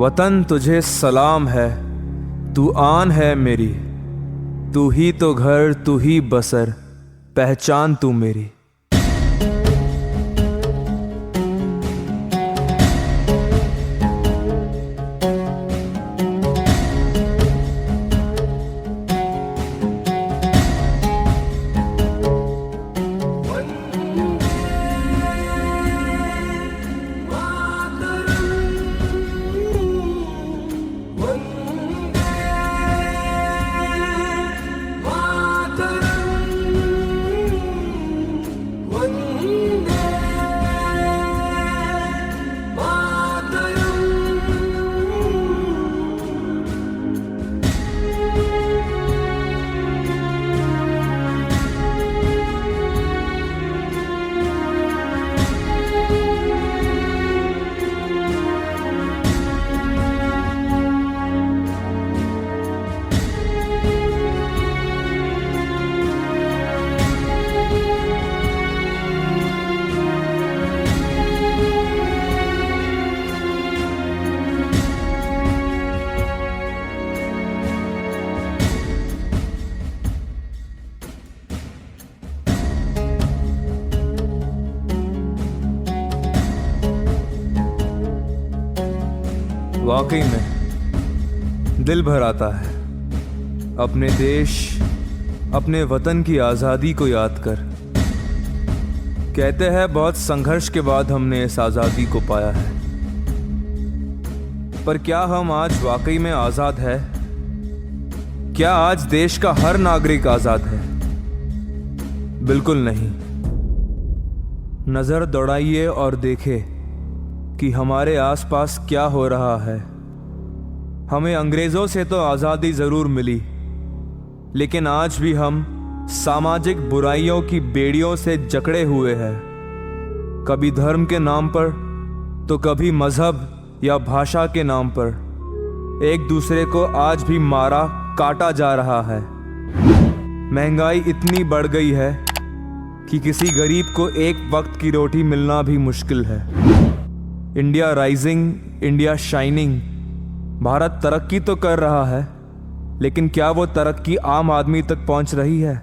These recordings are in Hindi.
वतन तुझे सलाम है, तू आन है मेरी, तू ही तो घर, तू ही बसर, पहचान तू मेरी। वाकई में दिल भर आता है अपने देश, अपने वतन की आज़ादी को याद कर। कहते हैं बहुत संघर्ष के बाद हमने इस आज़ादी को पाया है, पर क्या हम आज वाकई में आज़ाद है? क्या आज देश का हर नागरिक आज़ाद है? बिल्कुल नहीं। नज़र दौड़ाइए और देखें कि हमारे आसपास क्या हो रहा है। हमें अंग्रेज़ों से तो आज़ादी ज़रूर मिली, लेकिन आज भी हम सामाजिक बुराइयों की बेड़ियों से जकड़े हुए हैं। कभी धर्म के नाम पर तो कभी मज़हब या भाषा के नाम पर एक दूसरे को आज भी मारा काटा जा रहा है। महंगाई इतनी बढ़ गई है कि किसी गरीब को एक वक्त की रोटी मिलना भी मुश्किल है। India rising, India shining. Bharat तरक्की तो कर रहा है, लेकिन क्या वो तरक्की आम आदमी तक पहुंच रही है?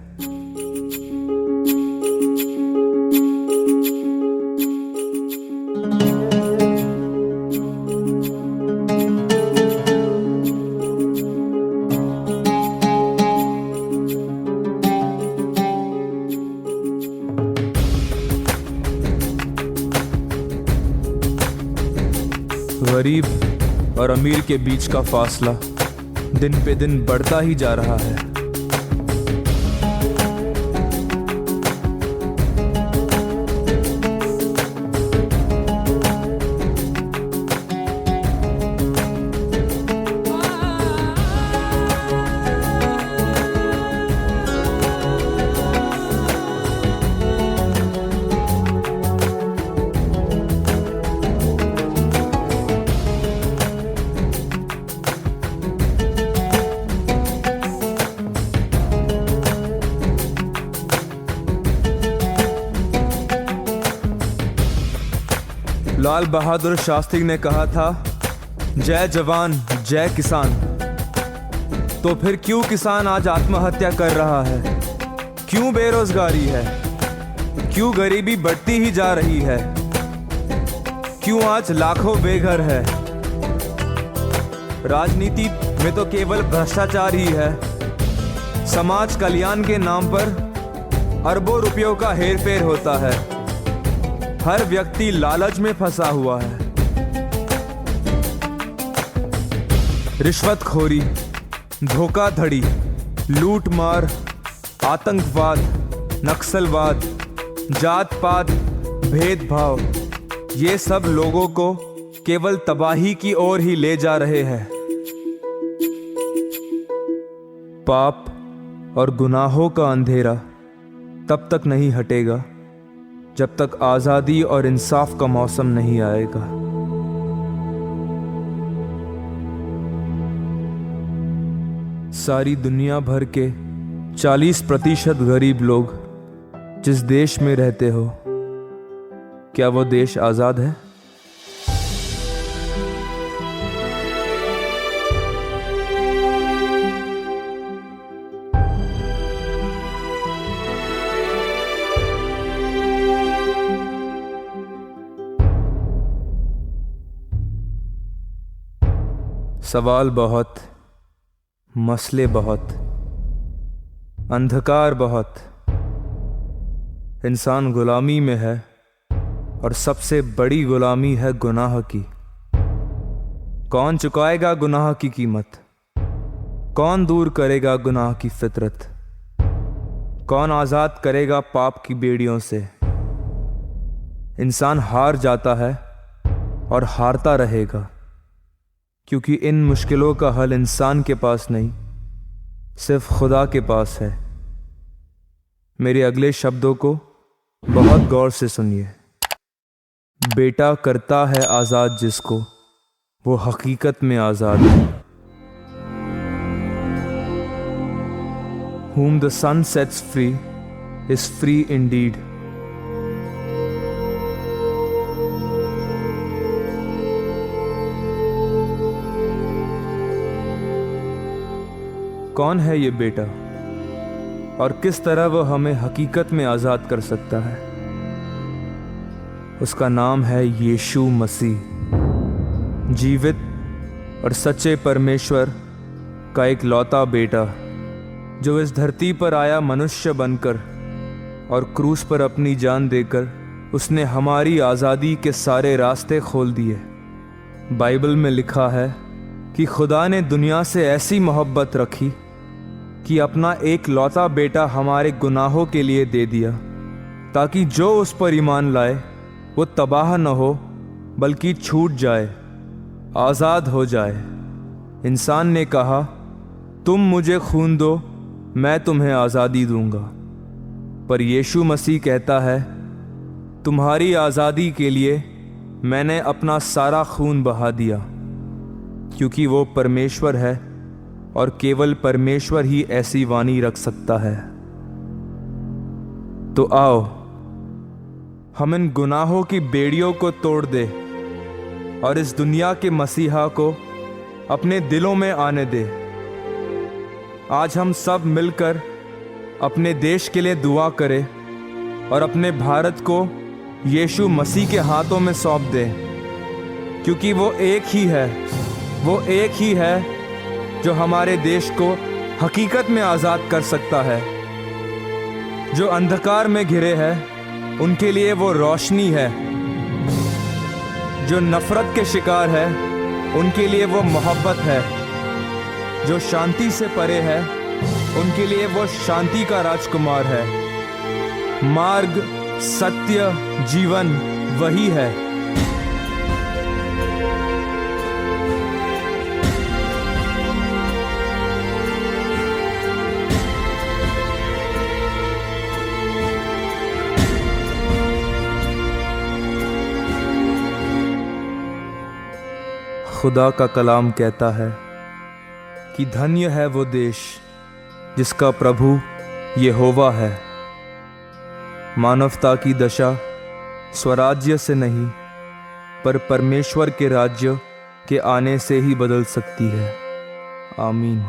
गरीब और अमीर के बीच का फासला दिन पे दिन बढ़ता ही जा रहा है। लाल बहादुर शास्त्री ने कहा था, जय जवान जय किसान। तो फिर क्यों किसान आज आत्महत्या कर रहा है? क्यों बेरोजगारी है? क्यों गरीबी बढ़ती ही जा रही है? क्यों आज लाखों बेघर है? राजनीति में तो केवल भ्रष्टाचार ही है। समाज कल्याण के नाम पर अरबों रुपयों का हेरफेर होता है। हर व्यक्ति लालच में फंसा हुआ है। रिश्वतखोरी, धोखाधड़ी, लूटमार, आतंकवाद, नक्सलवाद, जात पात, भेदभाव, ये सब लोगों को केवल तबाही की ओर ही ले जा रहे हैं। पाप और गुनाहों का अंधेरा तब तक नहीं हटेगा जब तक आज़ादी और इंसाफ का मौसम नहीं आएगा। सारी दुनिया भर के 40% गरीब लोग जिस देश में रहते हो, क्या वो देश आज़ाद है? सवाल बहुत, मसले बहुत, अंधकार बहुत। इंसान गुलामी में है और सबसे बड़ी गुलामी है गुनाह की। कौन चुकाएगा गुनाह की कीमत? कौन दूर करेगा गुनाह की फितरत? कौन आज़ाद करेगा पाप की बेड़ियों से? इंसान हार जाता है और हारता रहेगा, क्योंकि इन मुश्किलों का हल इंसान के पास नहीं, सिर्फ खुदा के पास है। मेरे अगले शब्दों को बहुत गौर से सुनिए। बेटा करता है आज़ाद जिसको, वो हकीकत में आज़ाद है। Whom the sun sets free is free indeed. कौन है ये बेटा और किस तरह वह हमें हकीकत में आज़ाद कर सकता है? उसका नाम है यीशु मसीह, जीवित और सच्चे परमेश्वर का एक लौता बेटा, जो इस धरती पर आया मनुष्य बनकर और क्रूस पर अपनी जान देकर उसने हमारी आज़ादी के सारे रास्ते खोल दिए। बाइबल में लिखा है कि खुदा ने दुनिया से ऐसी मोहब्बत रखी कि अपना एक लौता बेटा हमारे गुनाहों के लिए दे दिया, ताकि जो उस पर ईमान लाए वो तबाह न हो बल्कि छूट जाए, आज़ाद हो जाए। इंसान ने कहा, तुम मुझे खून दो, मैं तुम्हें आज़ादी दूंगा। पर यीशु मसीह कहता है, तुम्हारी आज़ादी के लिए मैंने अपना सारा खून बहा दिया, क्योंकि वो परमेश्वर है और केवल परमेश्वर ही ऐसी वाणी रख सकता है। तो आओ हम इन गुनाहों की बेड़ियों को तोड़ दे और इस दुनिया के मसीहा को अपने दिलों में आने दे। आज हम सब मिलकर अपने देश के लिए दुआ करें और अपने भारत को यीशु मसीह के हाथों में सौंप दें, क्योंकि वो एक ही है जो हमारे देश को हकीकत में आज़ाद कर सकता है। जो अंधकार में घिरे हैं उनके लिए वो रोशनी है, जो नफरत के शिकार है उनके लिए वो मोहब्बत है, जो शांति से परे है उनके लिए वो शांति का राजकुमार है। मार्ग, सत्य, जीवन वही है। खुदा का कलाम कहता है कि धन्य है वो देश जिसका प्रभु यहोवा है। मानवता की दशा स्वराज्य से नहीं, पर परमेश्वर के राज्य के आने से ही बदल सकती है। आमीन।